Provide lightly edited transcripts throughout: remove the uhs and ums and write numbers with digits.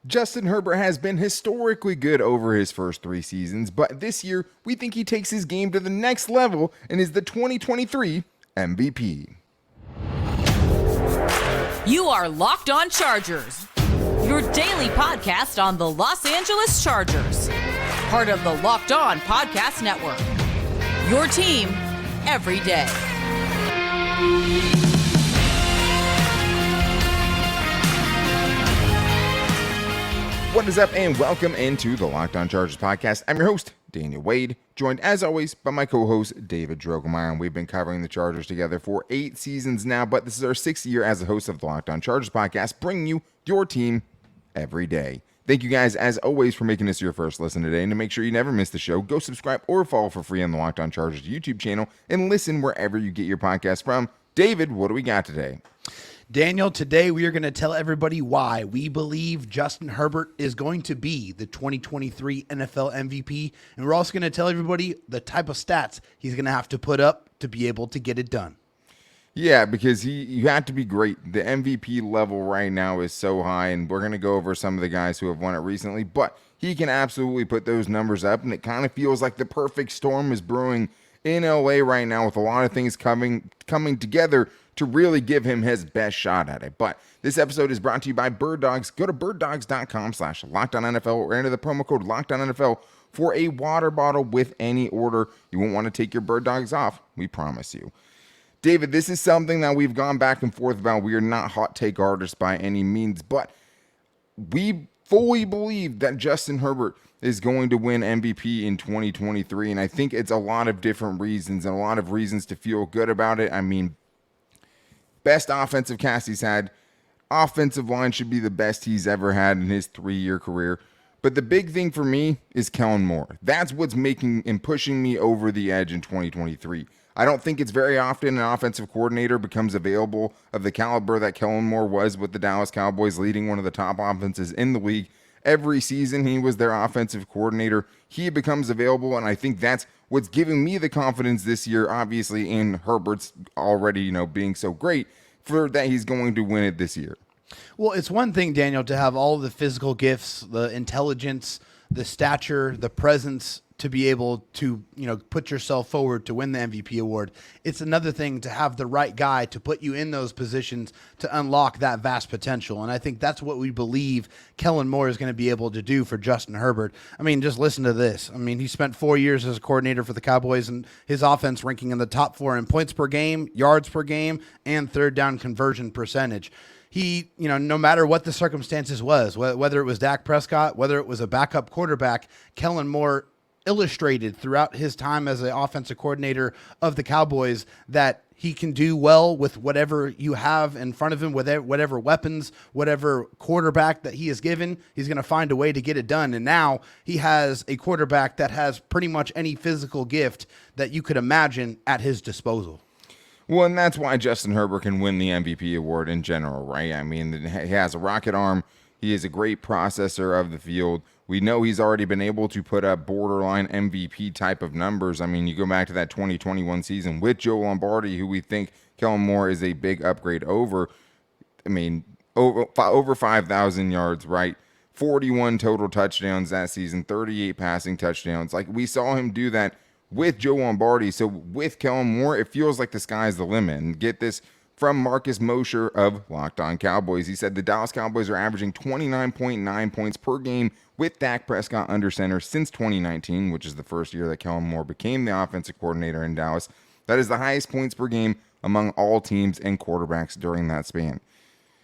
Justin Herbert has been historically good over his first 3 seasons, but this year we think he takes his game to the next level and is the 2023 MVP. You are Locked On Chargers, your daily podcast on the Los Angeles Chargers, part of the Locked On Podcast Network, your team every day. What is up, and welcome into the Locked On Chargers podcast. I'm your host, Daniel Wade, joined as always by my co-host, David Drogemeyer, and we've been covering the Chargers together for 8 seasons now, but this is our 6th year as the host of the Locked On Chargers podcast, bringing you your team every day. Thank you guys, as always, for making this your first listen today, and to make sure you never miss the show, go subscribe or follow for free on the Locked On Chargers YouTube channel, and listen wherever you get your podcast from. David, what do we got today? Daniel, today we are going to tell everybody why we believe Justin Herbert is going to be the 2023 NFL MVP, and we're also going to tell everybody the type of stats he's going to have to put up to be able to get it done. Yeah, because you have to be great. The MVP level right now is so high, and we're going to go over some of the guys who have won it recently, but he can absolutely put those numbers up, and it kind of feels like the perfect storm is brewing in LA right now with a lot of things coming together to really give him his best shot at it. But this episode is brought to you by Bird Dogs. Go to birddogs.com/LockedOnNFL or enter the promo code LockedOnNFL for a water bottle with any order. You won't want to take your Bird Dogs off, we promise you. David, this is something that we've gone back and forth about. We are not hot take artists by any means, but we fully believe that Justin Herbert is going to win MVP in 2023, and I think it's a lot of different reasons and a lot of reasons to feel good about it. I mean, best offensive cast he's had. Offensive line should be the best he's ever had in his 3-year career. But the big thing for me is Kellen Moore. That's what's making and pushing me over the edge in 2023. I don't think it's very often an offensive coordinator becomes available of the caliber that Kellen Moore was with the Dallas Cowboys, leading one of the top offenses in the league. Every season he was their offensive coordinator. He becomes available, and I think that's what's giving me the confidence this year, obviously, in Herbert's already, being so great, for that he's going to win it this year. Well, it's one thing, Daniel, to have all the physical gifts, the intelligence, the stature, the presence to be able to, put yourself forward to win the MVP award. It's another thing to have the right guy to put you in those positions to unlock that vast potential. And I think that's what we believe Kellen Moore is going to be able to do for Justin Herbert. I mean, just listen to this. I mean, he spent 4 years as a coordinator for the Cowboys, and his offense ranking in the top 4 in points per game, yards per game, and third down conversion percentage. He, no matter what the circumstances was, whether it was Dak Prescott, whether it was a backup quarterback, Kellen Moore illustrated throughout his time as an offensive coordinator of the Cowboys that he can do well with whatever you have in front of him, with whatever weapons, whatever quarterback that he is given, he's going to find a way to get it done. And now he has a quarterback that has pretty much any physical gift that you could imagine at his disposal. Well, and that's why Justin Herbert can win the MVP award in general, right? I mean, he has a rocket arm. He is a great processor of the field. We know he's already been able to put up borderline MVP type of numbers. I mean, you go back to that 2021 season with Joe Lombardi, who we think Kellen Moore is a big upgrade over. I mean, over 5,000 yards, right? 41 total touchdowns that season, 38 passing touchdowns. Like, we saw him do that with Joe Lombardi. So with Kellen Moore, it feels like the sky's the limit. And get this from Marcus Mosher of Locked On Cowboys. He said the Dallas Cowboys are averaging 29.9 points per game with Dak Prescott under center since 2019, which is the first year that Kellen Moore became the offensive coordinator in Dallas. That is the highest points per game among all teams and quarterbacks during that span.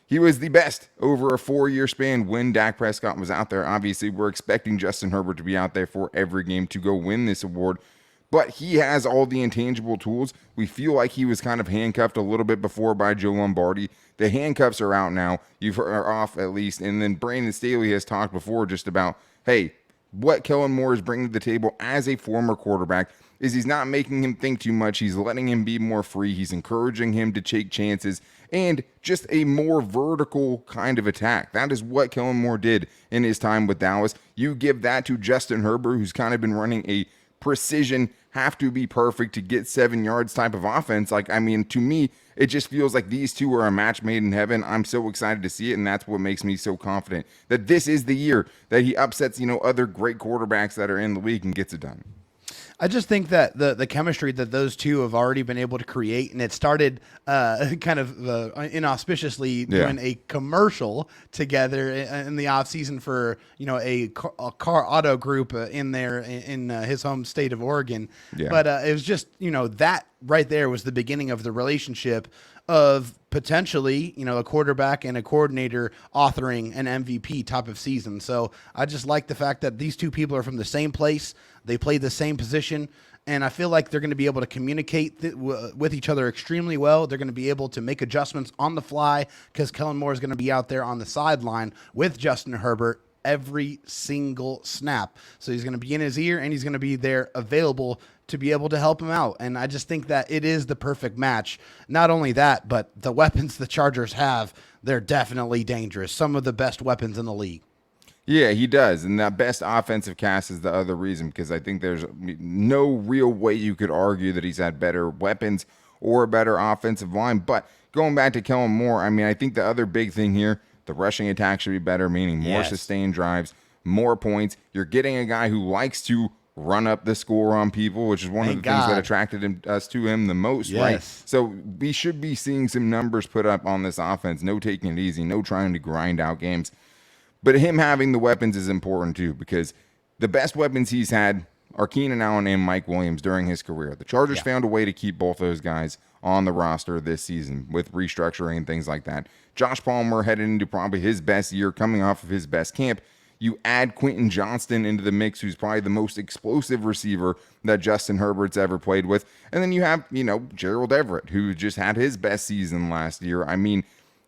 He was the best over a 4-year span when Dak Prescott was out there. Obviously, we're expecting Justin Herbert to be out there for every game to go win this award. But he has all the intangible tools. We feel like he was kind of handcuffed a little bit before by Joe Lombardi. The handcuffs are out now. Are off at least. And then Brandon Staley has talked before just about, hey, what Kellen Moore is bringing to the table as a former quarterback is he's not making him think too much. He's letting him be more free. He's encouraging him to take chances and just a more vertical kind of attack. That is what Kellen Moore did in his time with Dallas. You give that to Justin Herbert, who's kind of been running a precision, have to be perfect to get 7 yards type of offense. Like, I mean, to me, it just feels like these two are a match made in heaven. I'm so excited to see it, and that's what makes me so confident that this is the year that he upsets, other great quarterbacks that are in the league and gets it done. I just think that the chemistry that those two have already been able to create, and it started kind of inauspiciously doing a commercial together in the off season for a car auto group in his home state of Oregon. Yeah. But it was just that right there was the beginning of the relationship of potentially, a quarterback and a coordinator authoring an MVP type of season. So I just like the fact that these two people are from the same place. They play the same position. And I feel like they're going to be able to communicate with each other extremely well. They're going to be able to make adjustments on the fly because Kellen Moore is going to be out there on the sideline with Justin Herbert every single snap. So he's going to be in his ear and he's going to be there available to be able to help him out. And I just think that it is the perfect match. Not only that, but the weapons the Chargers have, they're definitely dangerous. Some of the best weapons in the league. Yeah, he does. And that best offensive cast is the other reason, because I think there's no real way you could argue that he's had better weapons or a better offensive line. But going back to Kellen Moore, I mean, I think the other big thing here, the rushing attack should be better, meaning more sustained drives, more points. You're getting a guy who likes to run up the score on people, which is one of the things that attracted us to him the most, right? So we should be seeing some numbers put up on this offense. No taking it easy, no trying to grind out games. But him having the weapons is important too, because the best weapons he's had are Keenan Allen and Mike Williams during his career. The Chargers found a way to keep both those guys on the roster this season with restructuring and things like that. Josh Palmer headed into probably his best year, coming off of his best camp. You add Quentin Johnston into the mix, who's probably the most explosive receiver that Justin Herbert's ever played with. And then you have, Gerald Everett, who just had his best season last year. I mean,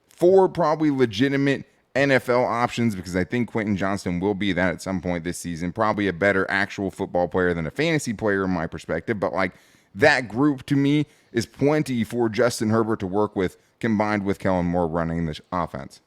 4 probably legitimate NFL options, because I think Quentin Johnston will be that at some point this season. Probably a better actual football player than a fantasy player in my perspective. But like, that group to me is plenty for Justin Herbert to work with, combined with Kellen Moore running the offense.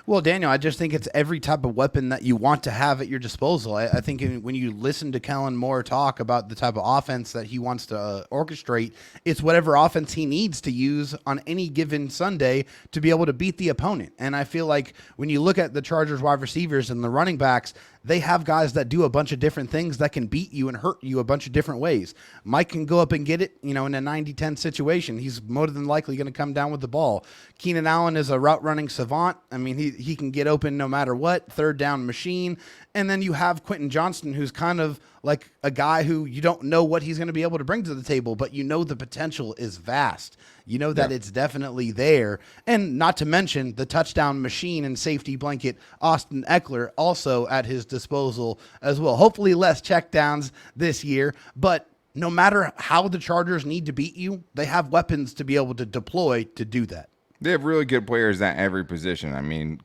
Well, Daniel, I just think it's every type of weapon that you want to have at your disposal. I think when you listen to Kellen Moore talk about the type of offense that he wants to orchestrate, it's whatever offense he needs to use on any given Sunday to be able to beat the opponent. And I feel like when you look at the Chargers wide receivers and the running backs, they have guys that do a bunch of different things that can beat you and hurt you a bunch of different ways. Mike can go up and get it, in a 90-10 situation. He's more than likely going to come down with the ball. Keenan Allen is a route running savant. I mean, he can get open no matter what, third down machine. And then you have Quentin Johnston, who's kind of like a guy who you don't know what he's going to be able to bring to the table, but the potential is vast. That it's definitely there. And not to mention the touchdown machine and safety blanket, Austin Eckler, also at his disposal as well. Hopefully less checkdowns this year, but no matter how the Chargers need to beat you, they have weapons to be able to deploy to do that. They have really good players at every position. I mean,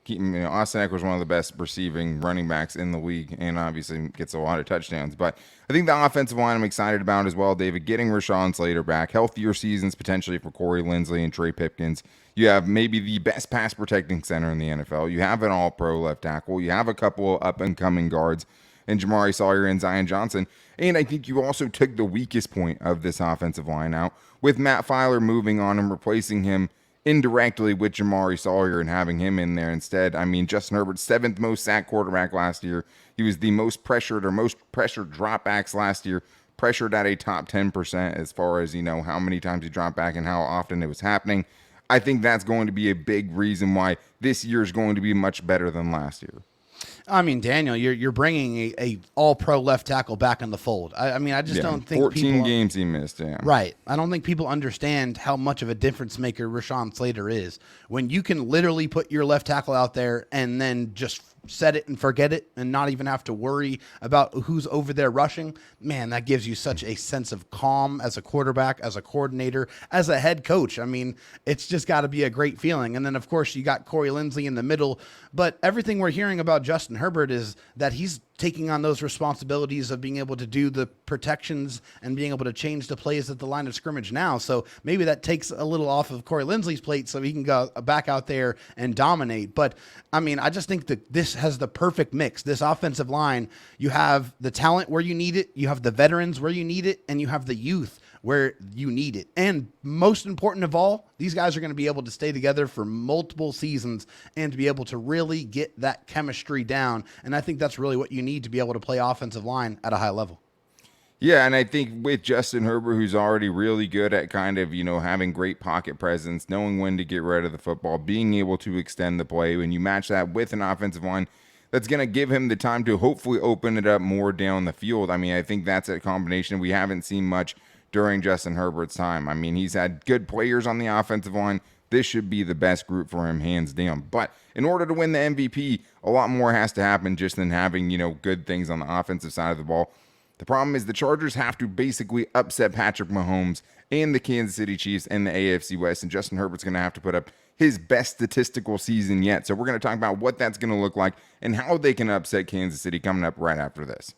Austin Eckler is one of the best receiving running backs in the league, and obviously gets a lot of touchdowns. But I think the offensive line I'm excited about as well, David. Getting Rashawn Slater back, healthier seasons potentially for Corey Linsley and Trey Pipkins. You have maybe the best pass protecting center in the NFL. You have an all-pro left tackle. You have a couple of up-and-coming guards in Jamari Sawyer and Zion Johnson. And I think you also took the weakest point of this offensive line out with Matt Filer moving on and replacing him indirectly with Jamari Sawyer and having him in there instead. I mean, Justin Herbert's 7th most sacked quarterback last year. He was the most pressured dropbacks last year, pressured at a top 10% as far as, how many times he dropped back and how often it was happening. I think that's going to be a big reason why this year is going to be much better than last year. I mean, Daniel, you're bringing a all-pro left tackle back in the fold. I mean, I just don't think 14 games he missed, Right. I don't think people understand how much of a difference maker Rashawn Slater is. When you can literally put your left tackle out there and then just set it and forget it and not even have to worry about who's over there rushing, man, that gives you such a sense of calm as a quarterback, as a coordinator, as a head coach. I mean, it's just got to be a great feeling. And then, of course, you got Corey Linsley in the middle. But everything we're hearing about Justin Herbert is that he's taking on those responsibilities of being able to do the protections and being able to change the plays at the line of scrimmage now. So maybe that takes a little off of Corey Linsley's plate so he can go back out there and dominate. But I mean, I just think that this has the perfect mix. This offensive line, you have the talent where you need it, you have the veterans where you need it, and you have the youth where you need it. And most important of all, these guys are going to be able to stay together for multiple seasons and to be able to really get that chemistry down. And I think that's really what you need to be able to play offensive line at a high level. Yeah, and I think with Justin Herbert, who's already really good at kind of, having great pocket presence, knowing when to get rid of the football, being able to extend the play, when you match that with an offensive line that's going to give him the time to hopefully open it up more down the field. I mean, I think that's a combination we haven't seen much during Justin Herbert's time. I mean, he's had good players on the offensive line. This should be the best group for him, hands down. But in order to win the MVP, a lot more has to happen just than having, good things on the offensive side of the ball. The problem is the Chargers have to basically upset Patrick Mahomes and the Kansas City Chiefs and the AFC West, and Justin Herbert's going to have to put up his best statistical season yet. So we're going to talk about what that's going to look like and how they can upset Kansas City coming up right after this.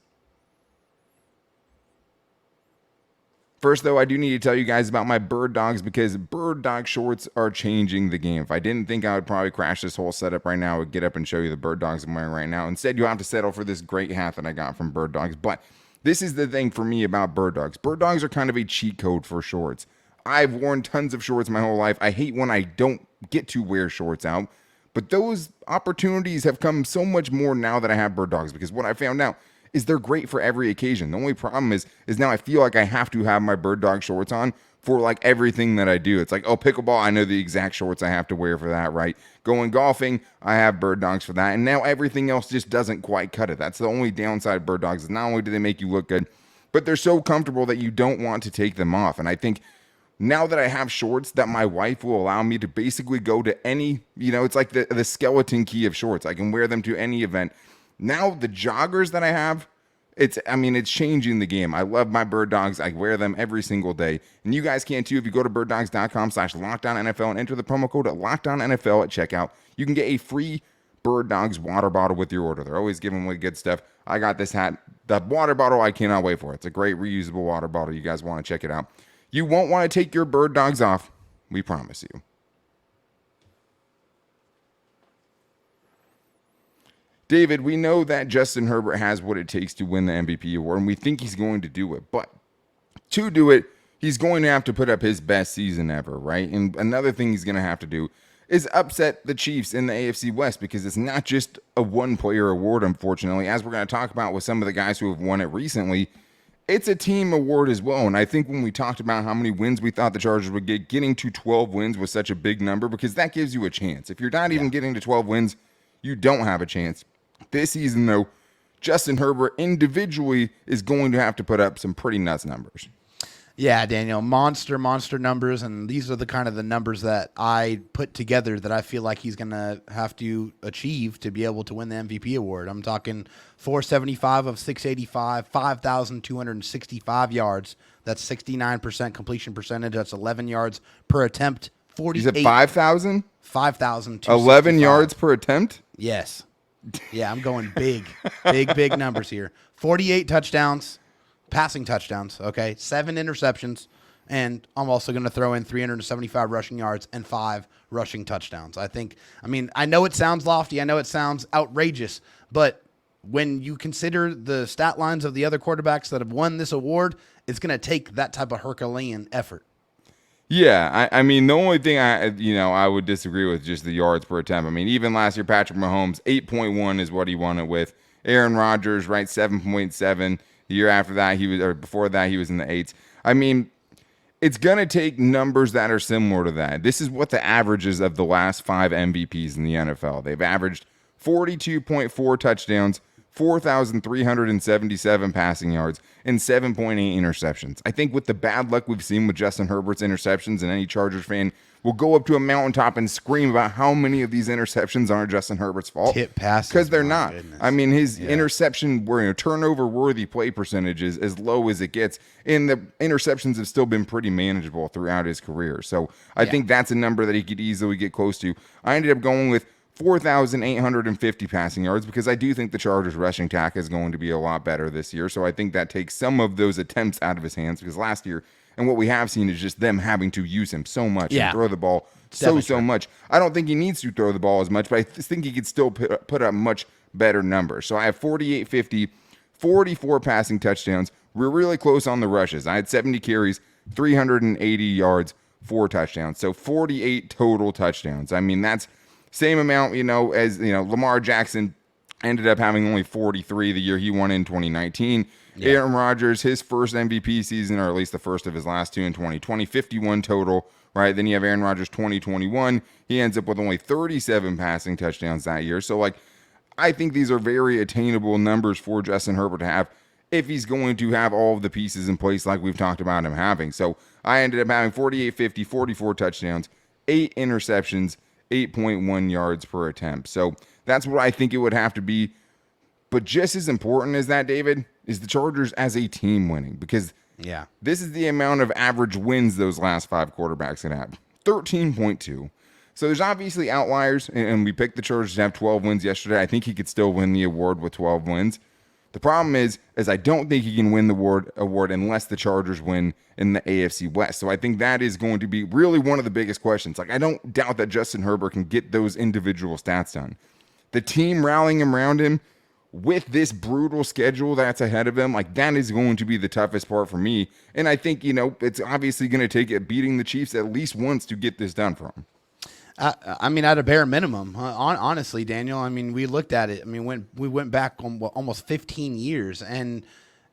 First, though, I do need to tell you guys about my bird dogs because bird dog shorts are changing the game. If I didn't think I would probably crash this whole setup right now, I would get up and show you the bird dogs I'm wearing right now. Instead, you'll have to settle for this great hat that I got from Bird Dogs. But this is the thing for me about bird dogs. Bird dogs are kind of a cheat code for shorts. I've worn tons of shorts my whole life. I hate when I don't get to wear shorts out. But those opportunities have come so much more now that I have bird dogs because what I found out is they're great for every occasion. The only problem is now I feel like I have to have my bird dog shorts on for like everything that I do. It's like, oh, pickleball, I know the exact shorts I have to wear for that, right? Going golfing, I have bird dogs for that. And now everything else just doesn't quite cut it. That's the only downside of bird dogs is not only do they make you look good, but they're so comfortable that you don't want to take them off. And I think now that I have shorts that my wife will allow me to basically go to any, it's like the skeleton key of shorts. I can wear them to any event. Now the joggers that I have, it's changing the game. I love my bird dogs. I wear them every single day. And you guys can too. If you go to birddogs.com/LockedOnNFL and enter the promo code LockedOnNFL at checkout, you can get a free Bird Dogs water bottle with your order. They're always giving away good stuff. I got this hat. The water bottle, I cannot wait for. It's a great reusable water bottle. You guys want to check it out. You won't want to take your bird dogs off. We promise you. David, we know that Justin Herbert has what it takes to win the MVP award, and we think he's going to do it. But to do it, he's going to have to put up his best season ever, right? And another thing he's going to have to do is upset the Chiefs in the AFC West because it's not just a one-player award, unfortunately. As we're going to talk about with some of the guys who have won it recently, it's a team award as well. And I think when we talked about how many wins we thought the Chargers would get, getting to 12 wins was such a big number because that gives you a chance. If you're not even getting to 12 wins, you don't have a chance. This season, though, Justin Herbert individually is going to have to put up some pretty nuts numbers. Yeah, Daniel, monster numbers, and these are the kind of the numbers that I put together that I feel like he's going to have to achieve to be able to win the MVP award. I'm talking 475 of 685, 5,265 yards. That's 69% completion percentage. That's 11 yards per attempt. 48. You said 5,000? 5,000. 11 yards per attempt? Yes. Yeah, I'm going big numbers here. 48 touchdowns, passing touchdowns, okay? 7 interceptions, and I'm also going to throw in 375 rushing yards and 5 rushing touchdowns. I know it sounds lofty. I know it sounds outrageous, but when you consider the stat lines of the other quarterbacks that have won this award, it's going to take that type of Herculean effort. Yeah, I mean, the only thing I would disagree with just the yards per attempt. I mean, even last year, Patrick Mahomes, 8.1 is what he won it with. Aaron Rodgers, right, 7.7. The year after that, before that, he was in the 8s. I mean, it's going to take numbers that are similar to that. This is what the averages of the last 5 MVPs in the NFL. They've averaged 42.4 touchdowns, 4,377 passing yards, and 7.8 interceptions. I think with the bad luck we've seen with Justin Herbert's interceptions, and any Chargers fan will go up to a mountaintop and scream about how many of these interceptions aren't Justin Herbert's fault. Tip passes. Because they're not. Goodness. I mean, his interception, turnover-worthy play percentage is as low as it gets, and the interceptions have still been pretty manageable throughout his career. So I think that's a number that he could easily get close to. I ended up going with 4,850 passing yards, because I do think the Chargers rushing attack is going to be a lot better this year. So I think that takes some of those attempts out of his hands, because last year, and what we have seen is just them having to use him so much and throw the ball so much. I don't think he needs to throw the ball as much, but I think he could still put up much better numbers. So I have 4,850, 44 passing touchdowns. We're really close on the rushes. I had 70 carries, 380 yards, 4 touchdowns. So 48 total touchdowns. I mean, that's same amount, as, Lamar Jackson ended up having only 43 the year he won in 2019. Yeah. Aaron Rodgers, his first MVP season, or at least the first of his last 2 in 2020, 51 total, right? Then you have Aaron Rodgers 2021. He ends up with only 37 passing touchdowns that year. So, I think these are very attainable numbers for Justin Herbert to have if he's going to have all of the pieces in place like we've talked about him having. So I ended up having 48-50, 44 touchdowns, 8 interceptions, 8.1 yards per attempt. So that's what I think it would have to be. But just as important as that, David, is the Chargers as a team winning, because this is the amount of average wins those last 5 quarterbacks can have, 13.2. So there's obviously outliers, and we picked the Chargers to have 12 wins yesterday. I think he could still win the award with 12 wins. The problem is I don't think he can win the award unless the Chargers win in the AFC West. So I think that is going to be really one of the biggest questions. I don't doubt that Justin Herbert can get those individual stats done. The team rallying around him with this brutal schedule that's ahead of him, that is going to be the toughest part for me. And I think, it's obviously going to take it beating the Chiefs at least once to get this done for him. At a bare minimum, honestly, Daniel. We looked at it. We went back on almost 15 years, and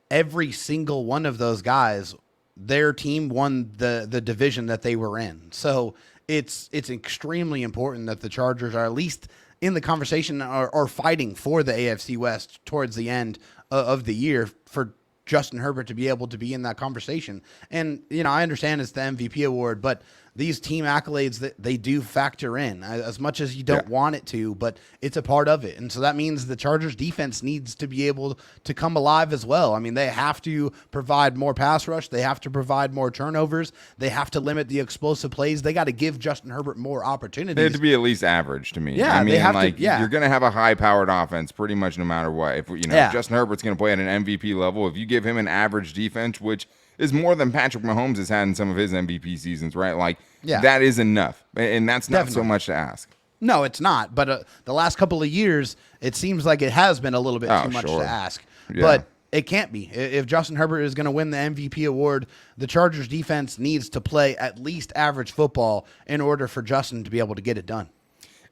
every single one of those guys, their team won the division that they were in. So it's extremely important that the Chargers are at least in the conversation or fighting for the AFC West towards the end of the year for Justin Herbert to be able to be in that conversation. And, I understand it's the MVP award, but these team accolades, that they do factor in as much as you don't want it to, but it's a part of it. And so that means the Chargers defense needs to be able to come alive as well. They have to provide more pass rush. They have to provide more turnovers. They have to limit the explosive plays. They got to give Justin Herbert more opportunities. They have to be at least average to me. Yeah, they have to. You're going to have a high-powered offense pretty much no matter what. If if Justin Herbert's going to play at an MVP level, if you give him an average defense, which is more than Patrick Mahomes has had in some of his MVP seasons, right? That is enough. And that's not so much to ask. No, it's not. But the last couple of years, it seems like it has been a little bit too much to ask. Yeah. But it can't be. If Justin Herbert is going to win the MVP award, the Chargers defense needs to play at least average football in order for Justin to be able to get it done.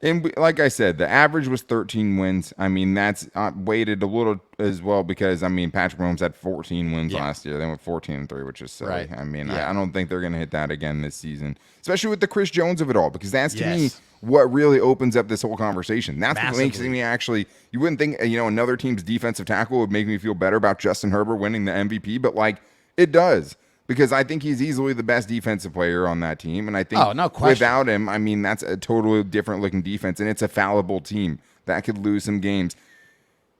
And like I said, the average was 13 wins. That's weighted a little as well because, Patrick Mahomes had 14 wins last year. They went 14-3, which is silly. Right. I don't think they're going to hit that again this season, especially with the Chris Jones of it all, because that's, to me, what really opens up this whole conversation. That's Massively. What makes me actually, you wouldn't think, another team's defensive tackle would make me feel better about Justin Herbert winning the MVP, but, it does. Because I think he's easily the best defensive player on that team. And I think without him, that's a totally different looking defense. And it's a fallible team that could lose some games.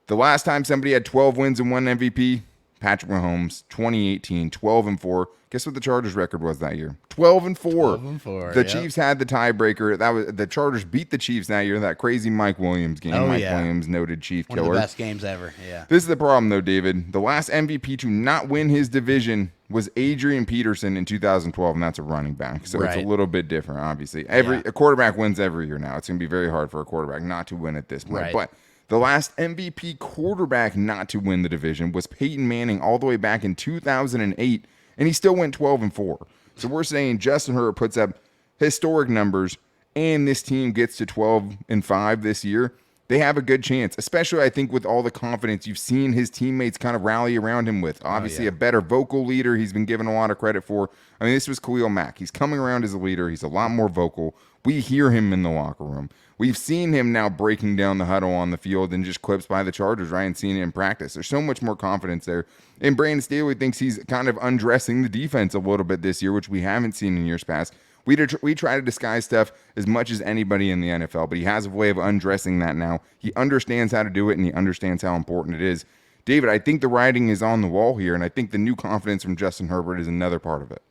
The last time somebody had 12 wins and won MVP, Patrick Mahomes, 2018, 12-4. Guess what the Chargers record was that year? 12-4. 12-4. The Chiefs had the tiebreaker. That was the Chargers beat the Chiefs that year. That crazy Mike Williams game. Williams, noted Chief killer. One of the best games ever. Yeah. This is the problem, though, David. The last MVP to not win his division was Adrian Peterson in 2012, and that's a running back. So it's a little bit different, obviously. A quarterback wins every year now. It's going to be very hard for a quarterback not to win at this point. Right. But the last MVP quarterback not to win the division was Peyton Manning all the way back in 2008, and he still went 12-4. So we're saying Justin Herbert puts up historic numbers, and this team gets to 12-5 this year. They have a good chance, especially, I think, with all the confidence you've seen his teammates kind of rally around him with. Obviously, a better vocal leader he's been given a lot of credit for. This was Khalil Mack. He's coming around as a leader. He's a lot more vocal. We hear him in the locker room. We've seen him now breaking down the huddle on the field and just clips by the Chargers, right, and seeing it in practice. There's so much more confidence there. And Brandon Staley thinks he's kind of undressing the defense a little bit this year, which we haven't seen in years past. We try to disguise stuff as much as anybody in the NFL, but he has a way of undressing that now. He understands how to do it, and he understands how important it is. David, I think the writing is on the wall here, and I think the new confidence from Justin Herbert is another part of it.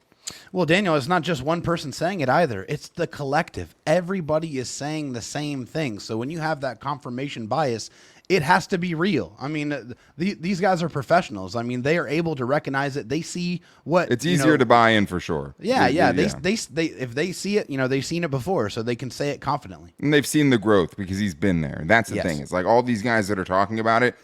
Well, Daniel, it's not just one person saying it either. It's the collective. Everybody is saying the same thing. So when you have that confirmation bias, it has to be real. I mean, these guys are professionals. I mean, they are able to recognize it. They see what it's easier to buy in for sure. Yeah. They if they see it, they've seen it before, so they can say it confidently. And they've seen the growth because he's been there. That's the thing. It's like all these guys that are talking about it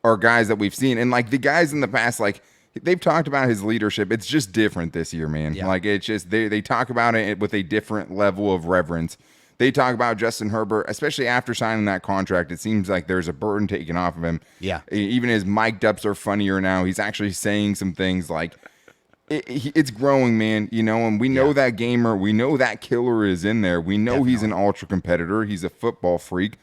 are guys that we've seen, and like the guys in the past, like they've talked about his leadership. It's just different this year, man. Yeah. Like it's just they talk about it with a different level of reverence. They talk about Justin Herbert, especially after signing that contract. It seems like there's a burden taken off of him. Yeah. Even his mic'd ups are funnier now. He's actually saying some things like it's growing, man. And we know that gamer. We know that killer is in there. We know he's an ultra competitor. He's a football freak.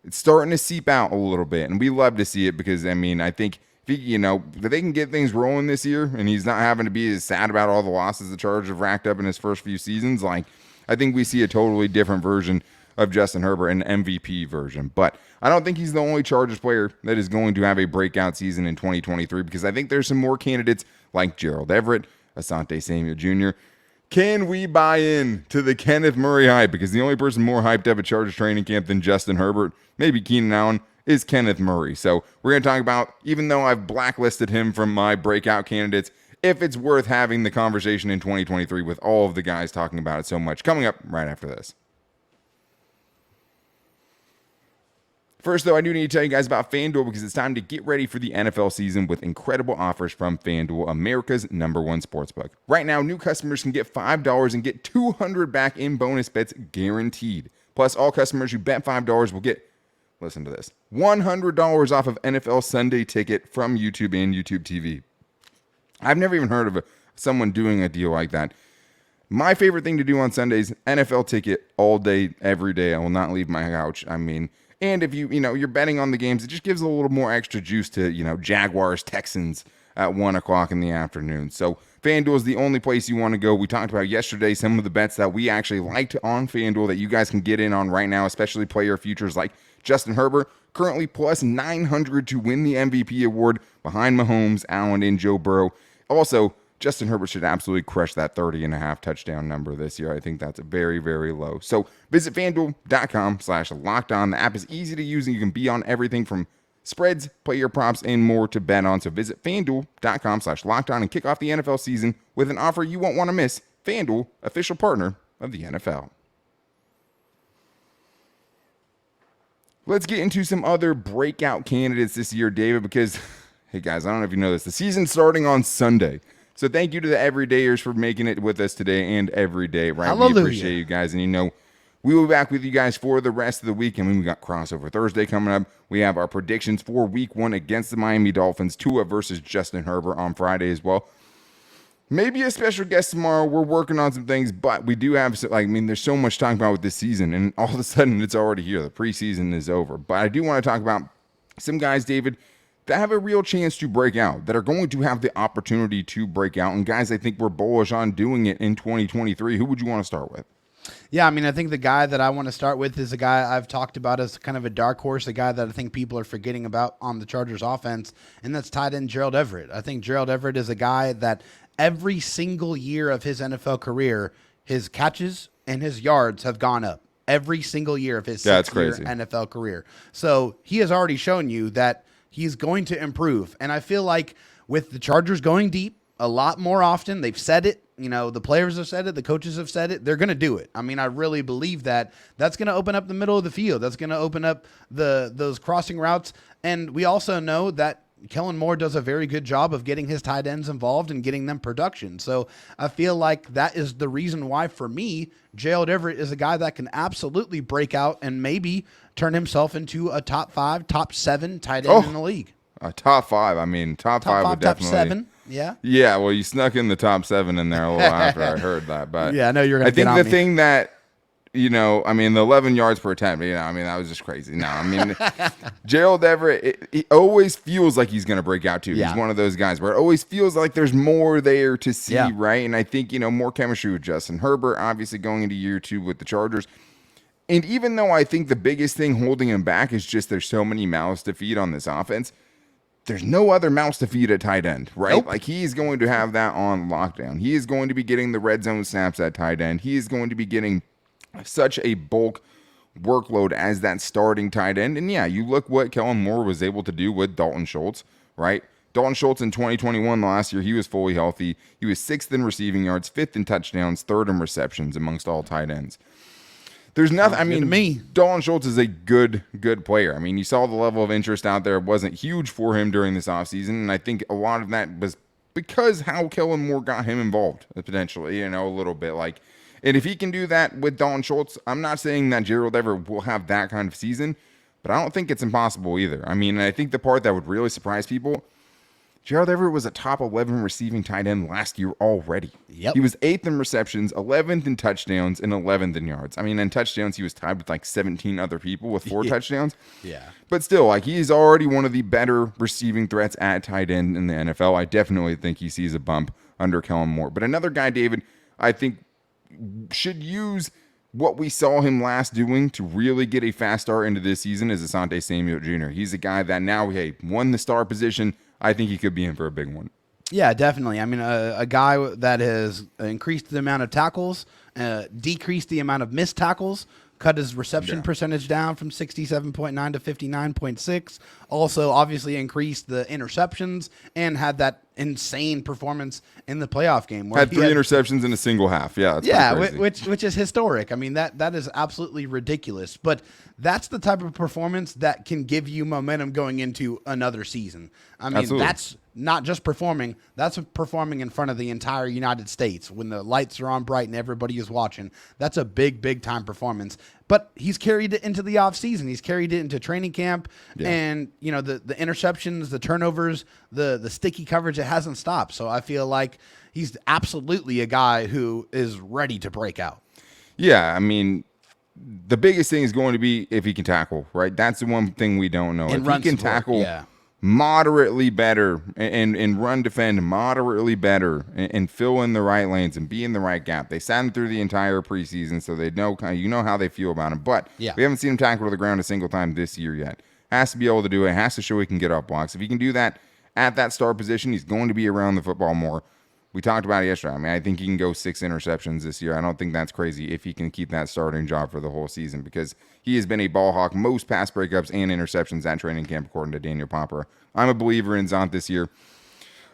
It's starting to seep out a little bit, and we love to see it because, I mean, I think if they can get things rolling this year and he's not having to be as sad about all the losses the Chargers have racked up in his first few seasons, like, I think we see a totally different version of Justin Herbert, an MVP version. But I don't think he's the only Chargers player that is going to have a breakout season in 2023 because I think there's some more candidates like Gerald Everett, Asante Samuel Jr. Can we buy in to the Kenneth Murray hype? Because the only person more hyped up at Chargers training camp than Justin Herbert, maybe Keenan Allen, is Kenneth Murray. So we're going to talk about, even though I've blacklisted him from my breakout candidates, if it's worth having the conversation in 2023 with all of the guys talking about it so much. Coming up right after this. First, though, I do need to tell you guys about FanDuel because it's time to get ready for the NFL season with incredible offers from FanDuel, America's #1 sportsbook. Right now, new customers can get $5 and get $200 back in bonus bets guaranteed. Plus, all customers who bet $5 will get, listen to this, $100 off of NFL Sunday Ticket from YouTube and YouTube TV. I've never even heard of someone doing a deal like that. My favorite thing to do on Sundays, NFL Ticket all day, every day. I will not leave my couch. I mean, and if you're betting on the games, it just gives a little more extra juice to, Jaguars, Texans at 1 o'clock in the afternoon. So FanDuel is the only place you want to go. We talked about yesterday some of the bets that we actually liked on FanDuel that you guys can get in on right now, especially player futures like Justin Herbert, currently plus 900 to win the MVP award behind Mahomes, Allen, and Joe Burrow. Also, Justin Herbert should absolutely crush that 30.5 touchdown number this year. I think that's very, very low. So visit FanDuel.com/lockedon. The app is easy to use and you can be on everything from spreads, player props, and more to bet on. So visit FanDuel.com/lockedon and kick off the NFL season with an offer you won't want to miss. FanDuel, official partner of the NFL. Let's get into some other breakout candidates this year, David, because, hey guys, I don't know if you know this, the season's starting on Sunday. So thank you to the everydayers for making it with us today and every day, right? Hallelujah. We appreciate you guys. And we will be back with you guys for the rest of the week. And we got crossover Thursday coming up. We have our predictions for week 1 against the Miami Dolphins, Tua versus Justin Herbert on Friday as well. Maybe a special guest tomorrow. We're working on some things, but we do have, there's so much talking about with this season, and all of a sudden it's already here. The preseason is over. But I do want to talk about some guys, David, that have a real chance to break out, that are going to have the opportunity to break out, and guys I think we're bullish on doing it in 2023. Who would you want to start with? Yeah, I think the guy that I want to start with is a guy I've talked about as kind of a dark horse, a guy that I think people are forgetting about on the Chargers offense, and that's tight end Gerald Everett. I think Gerald Everett is a guy that every single year of his NFL career, his catches and his yards have gone up. Every single year of his 6-year NFL career. So he has already shown you that he's going to improve. And I feel like with the Chargers going deep a lot more often, they've said it, the players have said it, the coaches have said it, they're going to do it. I really believe that that's going to open up the middle of the field. That's going to open up those crossing routes. And we also know that Kellen Moore does a very good job of getting his tight ends involved and getting them production. So I feel like that is the reason why, for me, Gerald Everett is a guy that can absolutely break out and maybe turn himself into a top 5, top 7 tight end in the league. A top 5. Top 5 would definitely. Top 7. Yeah. Yeah. Well, you snuck in the top 7 in there a little after I heard that, but yeah, I know you're going to get on me. I me. think the thing that, the 11 yards per attempt, that was just crazy. No, Gerald Everett, it always feels like he's going to break out too. Yeah. He's one of those guys where it always feels like there's more there to see, Yeah. right? And I think, more chemistry with Justin Herbert, obviously going into year 2 with the Chargers. And even though I think the biggest thing holding him back is just there's so many mouths to feed on this offense, there's no other mouse to feed at tight end, right? Nope. Like he's going to have that on lockdown. He is going to be getting the red zone snaps at tight end. He is going to be getting such a bulk workload as that starting tight end. And yeah, you look what Kellen Moore was able to do with Dalton Schultz, right? Dalton Schultz in 2021, last year, he was fully healthy. He was 6th in receiving yards, 5th in touchdowns, 3rd in receptions amongst all tight ends. There's nothing. I mean, Dalton Schultz is a good player. I mean, you saw the level of interest out there. It wasn't huge for him during this offseason, and I think a lot of that was because how Kellen Moore got him involved, potentially, a little bit. And if he can do that with Dalton Schultz, I'm not saying that Gerald Everett will have that kind of season, but I don't think it's impossible either. I mean, I think the part that would really surprise people, Gerald Everett was a top 11 receiving tight end last year already. Yep. He was 8th in receptions, 11th in touchdowns, and 11th in yards. I mean, in touchdowns, he was tied with 17 other people with 4 touchdowns. Yeah. But still, he's already one of the better receiving threats at tight end in the NFL. I definitely think he sees a bump under Kellen Moore. But another guy, David, I think should use what we saw him last doing to really get a fast start into this season is Asante Samuel Jr. He's a guy that now, won the star position. I think he could be in for a big one. Yeah, definitely. I mean, a guy that has increased the amount of tackles, decreased the amount of missed tackles, cut his reception percentage down from 67.9 to 59.6. Also, obviously increased the interceptions and had that insane performance in the playoff game. Where had 3 interceptions in a single half. Yeah, which is historic. I mean, that is absolutely ridiculous. But that's the type of performance that can give you momentum going into another season. I mean, Absolutely. That's not just performing. That's performing in front of the entire United States when the lights are on bright and everybody is watching. That's a big time performance. But he's carried it into the offseason. He's carried it into training camp. Yeah. And, the interceptions, the turnovers, the sticky coverage, it hasn't stopped. So I feel like he's absolutely a guy who is ready to break out. Yeah, I mean, the biggest thing is going to be if he can tackle, right? That's the one thing we don't know. And if he can tackle moderately better and run defend moderately better and fill in the right lanes and be in the right gap. They sat him through the entire preseason, so they know how they feel about him. But we haven't seen him tackle to the ground a single time this year yet. Has to be able to do it. Has to show he can get off blocks. If he can do that at that star position, he's going to be around the football more. We talked about it yesterday. I mean, I think he can go 6 interceptions this year. I don't think that's crazy if he can keep that starting job for the whole season because he has been a ball hawk, most pass breakups and interceptions at training camp, according to Daniel Popper. I'm a believer in Zont this year.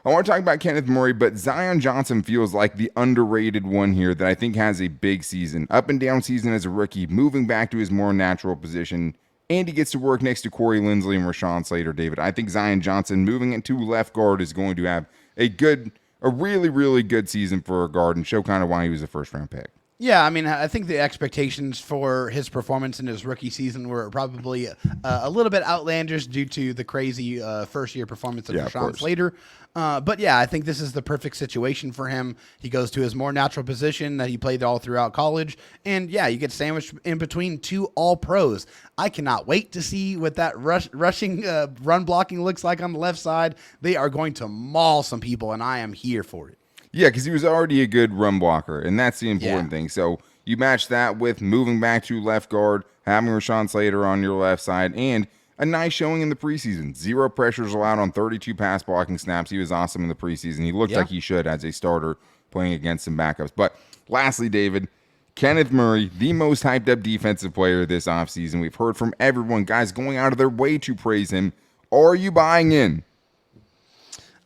I want to talk about Kenneth Murray, but Zion Johnson feels like the underrated one here that I think has a big season. Up and down season as a rookie, moving back to his more natural position, and he gets to work next to Corey Linsley and Rashawn Slater, David. I think Zion Johnson moving into left guard is going to have a really good season for a guard and show kind of why he was a first-round pick. Yeah, I mean, I think the expectations for his performance in his rookie season were probably a little bit outlandish due to the crazy first-year performance of Rashawn Slater. But yeah, I think this is the perfect situation for him. He goes to his more natural position that he played all throughout college. And yeah, you get sandwiched in between 2 all-pros. I cannot wait to see what that rushing run blocking looks like on the left side. They are going to maul some people, and I am here for it. Yeah, because he was already a good run blocker, and that's the important thing. So you match that with moving back to left guard, having Rashawn Slater on your left side, and a nice showing in the preseason. 0 pressures allowed on 32 pass blocking snaps. He was awesome in the preseason. He looked like he should as a starter playing against some backups. But lastly, David, Kenneth Murray, the most hyped up defensive player this offseason. We've heard from everyone, guys going out of their way to praise him. Are you buying in?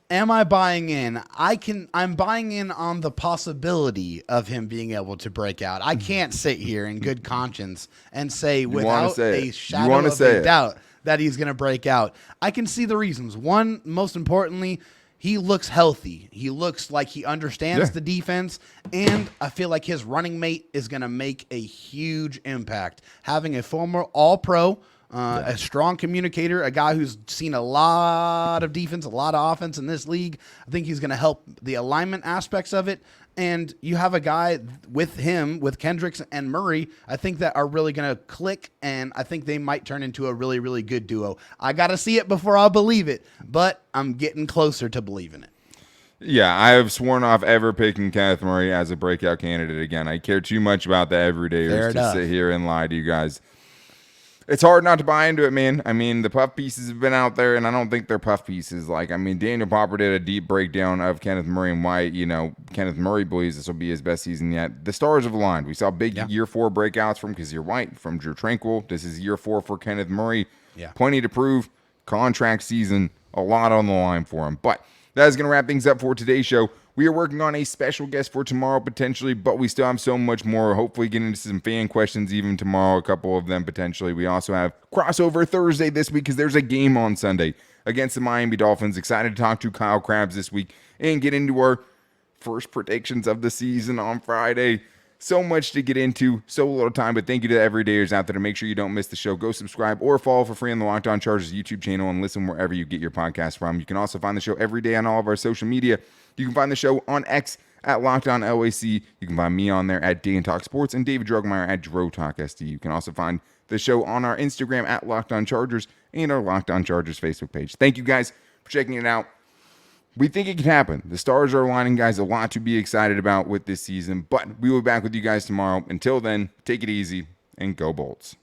Am I buying in? I'm buying in on the possibility of him being able to break out. I can't sit here in good conscience and say without a shadow of a doubt that he's going to break out. I can see the reasons. One, most importantly, he looks healthy. He looks like he understands the defense, and I feel like his running mate is going to make a huge impact. Having a former All-Pro, a strong communicator, a guy who's seen a lot of defense, a lot of offense in this league. I think he's going to help the alignment aspects of it. And you have a guy with him, with Kendricks and Murray, I think that are really going to click, and I think they might turn into a really good duo. I got to see it before I believe it, but I'm getting closer to believing it. Yeah, I have sworn off ever picking Kenneth Murray as a breakout candidate again. I care too much about the everydayers to sit here and lie to you guys. It's hard not to buy into it, man. I mean, the puff pieces have been out there, and I don't think they're puff pieces. Daniel Popper did a deep breakdown of Kenneth Murray and why, Kenneth Murray believes this will be his best season yet. The stars have aligned. We saw big year 4 breakouts from Kazir White, from Drew Tranquil. This is year 4 for Kenneth Murray. Yeah. Plenty to prove. Contract season, a lot on the line for him. But that is going to wrap things up for today's show. We are working on a special guest for tomorrow potentially, but we still have so much more. Hopefully getting into some fan questions even tomorrow, a couple of them potentially. We also have crossover Thursday this week because there's a game on Sunday against the Miami Dolphins. Excited to talk to Kyle Krabs this week and get into our first predictions of the season on Friday. So much to get into, so little time, but thank you to the everydayers out there. To make sure you don't miss the show, go subscribe or follow for free on the Locked On Chargers YouTube channel and listen wherever you get your podcast from. You can also find the show every day on all of our social media. You can find the show on X at Locked On LAC. You can find me on there at Dan Talk Sports and David Drogmeyer at Dro Talk SD. You can also find the show on our Instagram at Locked On Chargers and our Locked On Chargers Facebook page. Thank you guys for checking it out. We think it can happen. The stars are aligning, guys. A lot to be excited about with this season, but we will be back with you guys tomorrow. Until then, take it easy and go Bolts.